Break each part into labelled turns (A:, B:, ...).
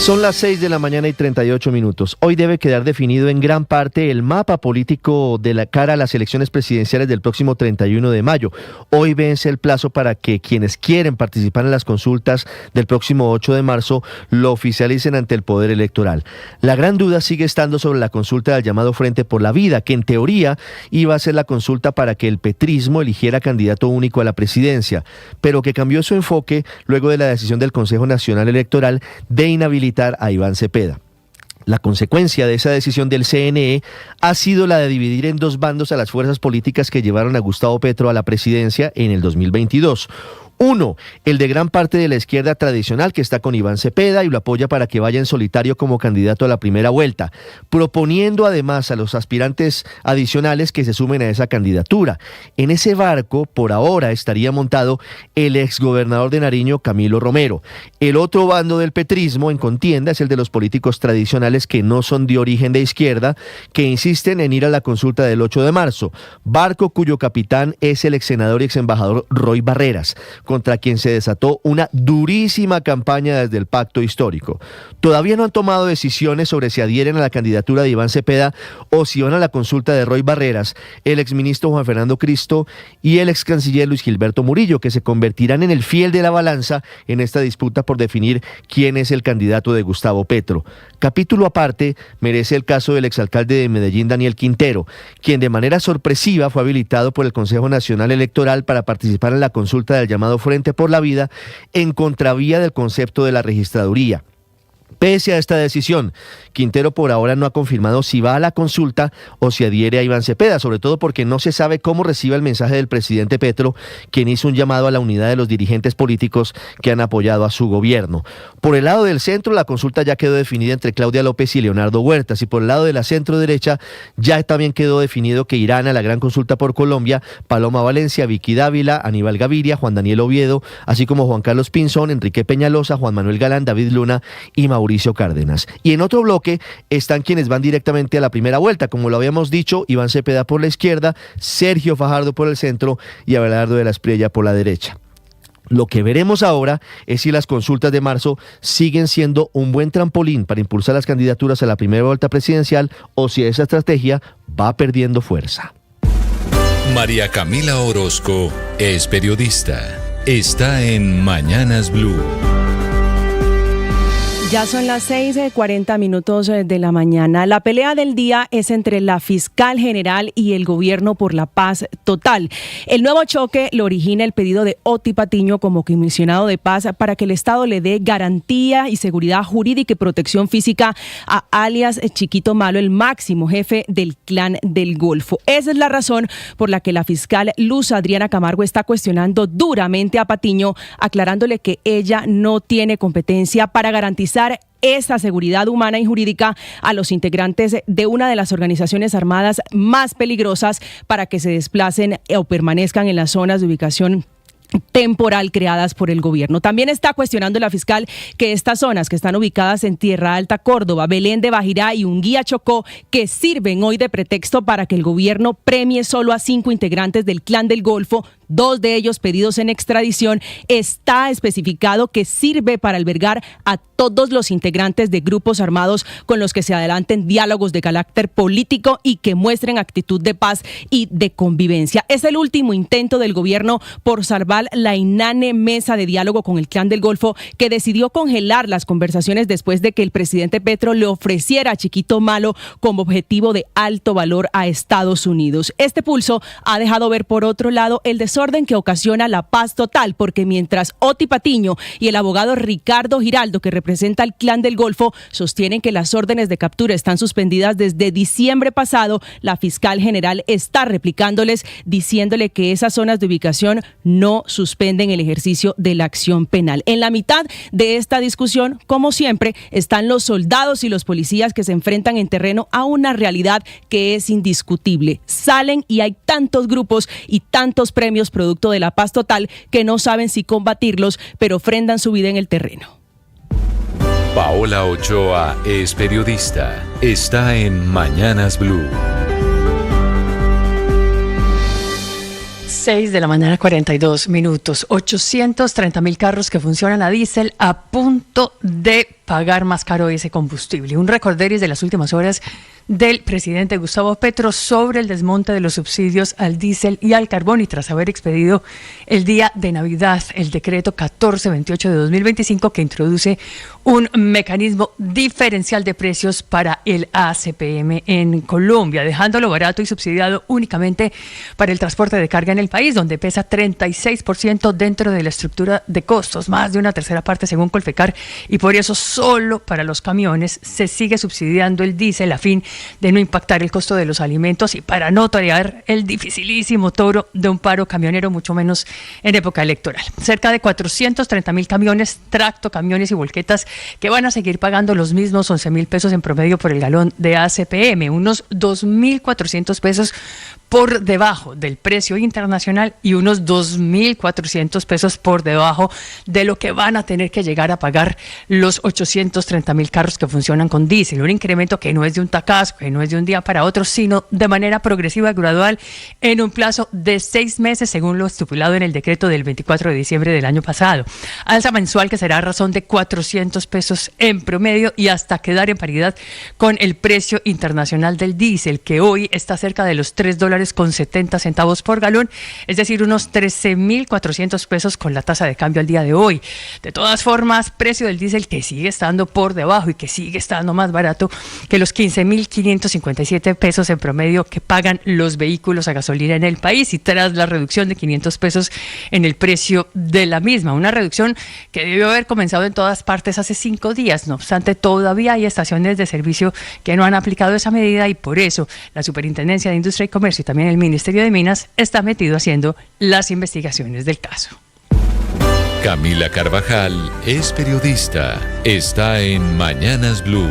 A: Son las 6:38 a.m. Hoy debe quedar definido en gran parte el mapa político de la cara a las elecciones presidenciales del próximo 31 de mayo. Hoy vence el plazo para que quienes quieren participar en las consultas del próximo 8 de marzo lo oficialicen ante el Poder Electoral. La gran duda sigue estando sobre la consulta del llamado Frente por la Vida, que en teoría iba a ser la consulta para que el petrismo eligiera candidato único a la presidencia, pero que cambió su enfoque luego de la decisión del Consejo Nacional Electoral de inhabilitar a Iván Cepeda. La consecuencia de esa decisión del CNE ha sido la de dividir en dos bandos a las fuerzas políticas que llevaron a Gustavo Petro a la presidencia en el 2022. Uno, el de gran parte de la izquierda tradicional que está con Iván Cepeda y lo apoya para que vaya en solitario como candidato a la primera vuelta, proponiendo además a los aspirantes adicionales que se sumen a esa candidatura. En ese barco, por ahora, estaría montado el exgobernador de Nariño, Camilo Romero. El otro bando del petrismo en contienda es el de los políticos tradicionales que no son de origen de izquierda, que insisten en ir a la consulta del 8 de marzo, barco cuyo capitán es el ex senador y ex embajador Roy Barreras, contra quien se desató una durísima campaña desde el pacto histórico. Todavía no han tomado decisiones sobre si adhieren a la candidatura de Iván Cepeda o si van a la consulta de Roy Barreras, el exministro Juan Fernando Cristo y el ex canciller Luis Gilberto Murillo, que se convertirán en el fiel de la balanza en esta disputa por definir quién es el candidato de Gustavo Petro. Capítulo aparte merece el caso del exalcalde de Medellín, Daniel Quintero, quien de manera sorpresiva fue habilitado por el Consejo Nacional Electoral para participar en la consulta del llamado Frente por la Vida en contravía del concepto de la registraduría. Pese a esta decisión, Quintero por ahora no ha confirmado si va a la consulta o si adhiere a Iván Cepeda, sobre todo porque no se sabe cómo recibe el mensaje del presidente Petro, quien hizo un llamado a la unidad de los dirigentes políticos que han apoyado a su gobierno. Por el lado del centro, la consulta ya quedó definida entre Claudia López y Leonardo Huertas, y por el lado de la centro derecha ya también quedó definido que irán a la gran consulta por Colombia Paloma Valencia, Vicky Dávila, Aníbal Gaviria, Juan Daniel Oviedo, así como Juan Carlos Pinzón, Enrique Peñalosa, Juan Manuel Galán, David Luna y Mauricio Cárdenas. Y en otro bloque están quienes van directamente a la primera vuelta, como lo habíamos dicho, Iván Cepeda por la izquierda, Sergio Fajardo por el centro y Abelardo de la Espriella por la derecha. Lo que veremos ahora es si las consultas de marzo siguen siendo un buen trampolín para impulsar las candidaturas a la primera vuelta presidencial o si esa estrategia va perdiendo fuerza.
B: María Camila Orozco es periodista. Está en Mañanas Blue.
C: Ya son las 6:40 de la mañana. La pelea del día es entre la fiscal general y el gobierno por la paz total. El nuevo choque lo origina el pedido de Oti Patiño como comisionado de paz para que el Estado le dé garantía y seguridad jurídica y protección física a alias Chiquito Malo, el máximo jefe del Clan del Golfo. Esa es la razón por la que la fiscal Luz Adriana Camargo está cuestionando duramente a Patiño, aclarándole que ella no tiene competencia para garantizar esa seguridad humana y jurídica a los integrantes de una de las organizaciones armadas más peligrosas para que se desplacen o permanezcan en las zonas de ubicación temporal creadas por el gobierno. También está cuestionando la fiscal que estas zonas que están ubicadas en Tierra Alta, Córdoba, Belén de Bajirá y Unguía, Chocó, que sirven hoy de pretexto para que el gobierno premie solo a 5 integrantes del Clan del Golfo, 2 de ellos pedidos en extradición, está especificado que sirve para albergar a todos los integrantes de grupos armados con los que se adelanten diálogos de carácter político y que muestren actitud de paz y de convivencia. Es el último intento del gobierno por salvar la inane mesa de diálogo con el Clan del Golfo, que decidió congelar las conversaciones después de que el presidente Petro le ofreciera a Chiquito Malo como objetivo de alto valor a Estados Unidos. Este pulso ha dejado ver por otro lado el desorden que ocasiona la paz total, porque mientras Oti Patiño y el abogado Ricardo Giraldo, que representa al Clan del Golfo, sostienen que las órdenes de captura están suspendidas desde diciembre pasado, la fiscal general está replicándoles, diciéndole que esas zonas de ubicación no suspenden el ejercicio de la acción penal. En la mitad de esta discusión, como siempre, están los soldados y los policías que se enfrentan en terreno a una realidad que es indiscutible. Salen y hay tantos grupos y tantos premios producto de la paz total que no saben si combatirlos, pero ofrendan su vida en el terreno.
B: Paola Ochoa es periodista. Está en Mañanas Blue.
D: 6 de la mañana, 42 minutos. 830.000 carros que funcionan a diésel a punto de pagar más caro ese combustible. Un recorderis de las últimas horas del presidente Gustavo Petro sobre el desmonte de los subsidios al diésel y al carbón, y tras haber expedido el día de Navidad el decreto 1428 de 2025 que introduce un mecanismo diferencial de precios para el ACPM en Colombia, dejándolo barato y subsidiado únicamente para el transporte de carga en el país, donde pesa 36% dentro de la estructura de costos, más de una tercera parte según Colfecar, y por eso solo para los camiones se sigue subsidiando el diésel a fin de no impactar el costo de los alimentos y para no torear el dificilísimo toro de un paro camionero, mucho menos en época electoral. Cerca de 430.000 camiones, tractocamiones y volquetas que van a seguir pagando los mismos 11.000 pesos en promedio por el galón de ACPM, unos 2.400 pesos por debajo del precio internacional y unos 2.400 pesos por debajo de lo que van a tener que llegar a pagar los 830.000 carros que funcionan con diésel. Un incremento que no es de un tacazo, que no es de un día para otro, sino de manera progresiva y gradual en un plazo de 6 meses, según lo estipulado en el decreto del 24 de diciembre del año pasado. Alza mensual que será a razón de 400 pesos en promedio y hasta quedar en paridad con el precio internacional del diésel, que hoy está cerca de los $3.70 por galón, es decir, unos 13.400 pesos con la tasa de cambio al día de hoy. De todas formas, precio del diésel que sigue estando por debajo y que sigue estando más barato que los 15.557 pesos en promedio que pagan los vehículos a gasolina en el país, y tras la reducción de 500 pesos en el precio de la misma, una reducción que debió haber comenzado en todas partes hace 5 días. No obstante, todavía hay estaciones de servicio que no han aplicado esa medida, y por eso la Superintendencia de Industria y Comercio y también el Ministerio de Minas está metido haciendo las investigaciones del caso.
B: Camila Carvajal es periodista. Está en Mañanas Blue.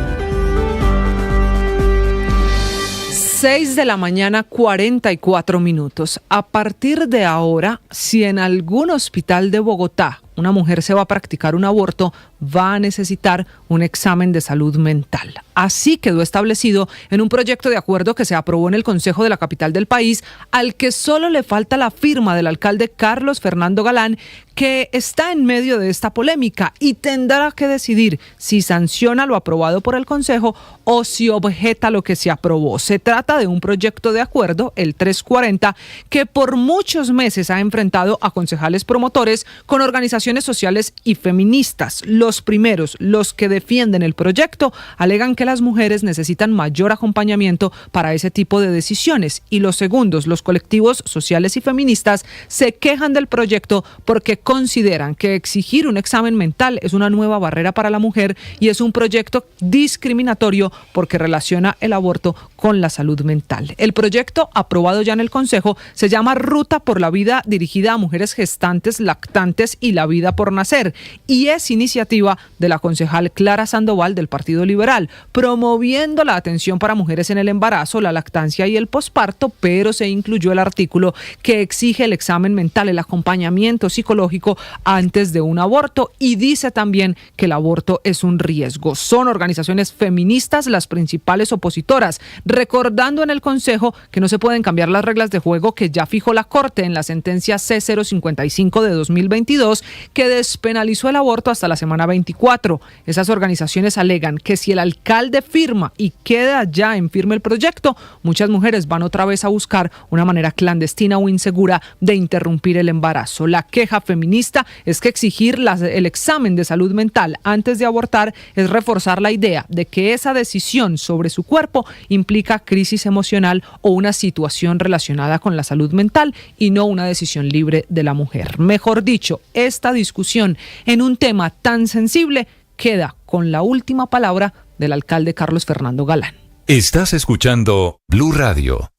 E: 6 de la mañana, 44 minutos. A partir de ahora, si en algún hospital de Bogotá una mujer se va a practicar un aborto, va a necesitar un examen de salud mental. Así quedó establecido en un proyecto de acuerdo que se aprobó en el Consejo de la capital del país, al que solo le falta la firma del alcalde Carlos Fernando Galán, que está en medio de esta polémica y tendrá que decidir si sanciona lo aprobado por el Consejo o si objeta lo que se aprobó. Se trata de un proyecto de acuerdo, el 340, que por muchos meses ha enfrentado a concejales promotores con organizaciones sociales y feministas. Los primeros, los que defienden el proyecto, alegan que las mujeres necesitan mayor acompañamiento para ese tipo de decisiones, y los segundos, los colectivos sociales y feministas, se quejan del proyecto porque consideran que exigir un examen mental es una nueva barrera para la mujer y es un proyecto discriminatorio porque relaciona el aborto con la salud mental. El proyecto, aprobado ya en el Consejo, se llama Ruta por la Vida, dirigida a mujeres gestantes, lactantes y la vida por nacer, y es iniciativa de la concejal Clara Sandoval del Partido Liberal, promoviendo la atención para mujeres en el embarazo, la lactancia y el posparto, pero se incluyó el artículo que exige el examen mental, el acompañamiento psicológico antes de un aborto, y dice también que el aborto es un riesgo. Son organizaciones feministas las principales opositoras, recordando en el Consejo que no se pueden cambiar las reglas de juego que ya fijó la Corte en la sentencia C055 de 2022, que despenalizó el aborto hasta la semana 24. Esas organizaciones alegan que si el alcalde firma y queda ya en firme el proyecto, muchas mujeres van otra vez a buscar una manera clandestina o insegura de interrumpir el embarazo. La queja feminista es que exigir el examen de salud mental antes de abortar es reforzar la idea de que esa decisión sobre su cuerpo implica crisis emocional o una situación relacionada con la salud mental y no una decisión libre de la mujer. Mejor dicho, esta discusión en un tema tan sensible queda con la última palabra del alcalde Carlos Fernando Galán.
B: Estás escuchando Blue Radio.